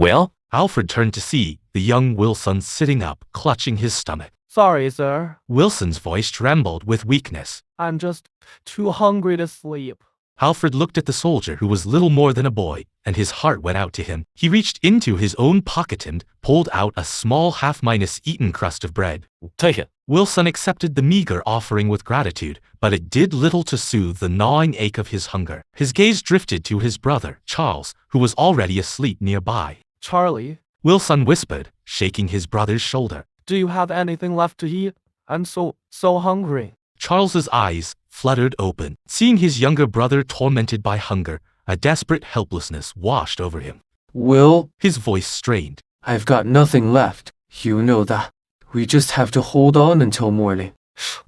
Well? Alfred turned to see the young Wilson sitting up, clutching his stomach. Sorry, sir. Wilson's voice trembled with weakness. I'm just too hungry to sleep. Alfred looked at the soldier, who was little more than a boy, and his heart went out to him. He reached into his own pocket and pulled out a small half-eaten crust of bread. Take it. Wilson accepted the meager offering with gratitude, but it did little to soothe the gnawing ache of his hunger. His gaze drifted to his brother, Charles, who was already asleep nearby. Charlie, Wilson whispered, shaking his brother's shoulder. do you have anything left to eat? I'm so hungry. Charles's eyes fluttered open. Seeing his younger brother tormented by hunger, a desperate helplessness washed over him. Will, His voice strained. I've got nothing left. You know that. We just have to hold on until morning.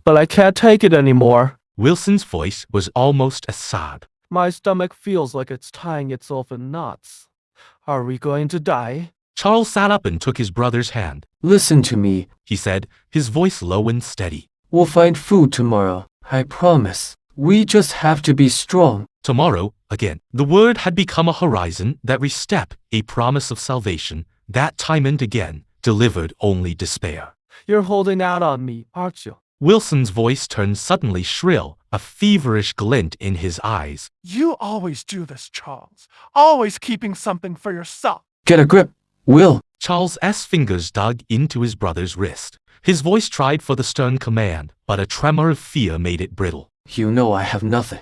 But I can't take it anymore. Wilson's voice was almost a sob. My stomach feels like it's tying itself in knots. Are we going to die? Charles sat up and took his brother's hand. Listen to me. He said, his voice low and steady. We'll find food tomorrow. I promise. We just have to be strong. Tomorrow, again. The word had become a horizon, that every step a promise of salvation, that time and again delivered only despair. You're holding out on me, aren't you? Wilson's voice turned suddenly shrill, a feverish glint in his eyes. You always do this, Charles. Always keeping something for yourself. Get a grip, Will. Charles's fingers dug into his brother's wrist. His voice tried for the stern command, but a tremor of fear made it brittle. You know I have nothing.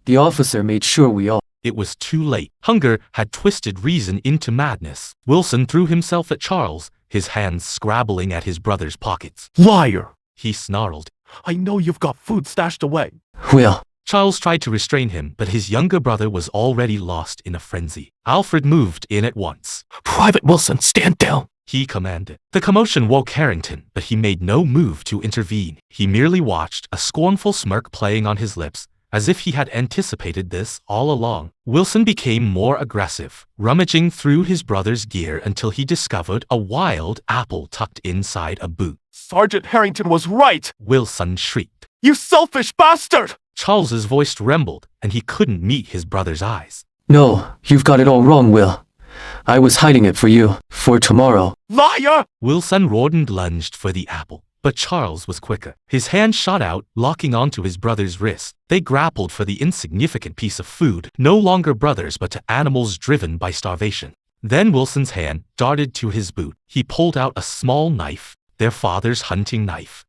The officer made sure we all. It was too late. Hunger had twisted reason into madness. Wilson threw himself at Charles, his hands scrabbling at his brother's pockets. Liar! He snarled. I know you've got food stashed away. Will. Charles tried to restrain him, but his younger brother was already lost in a frenzy. Alfred moved in at once. Private Wilson, stand down. He commanded. The commotion woke Harrington, but he made no move to intervene. He merely watched, a scornful smirk playing on his lips, as if he had anticipated this all along. Wilson became more aggressive, rummaging through his brother's gear until he discovered a wild apple tucked inside a boot. Sergeant Harrington was right. Wilson shrieked. You selfish bastard! Charles's voice trembled, and he couldn't meet his brother's eyes. No, you've got it all wrong, Will. I was hiding it for you, for tomorrow. Liar! Wilson roared and lunged for the apple, but Charles was quicker. His hand shot out, locking onto his brother's wrist. They grappled for the insignificant piece of food, no longer brothers but to animals driven by starvation. Then Wilson's hand darted to his boot. He pulled out a small knife, their father's hunting knife.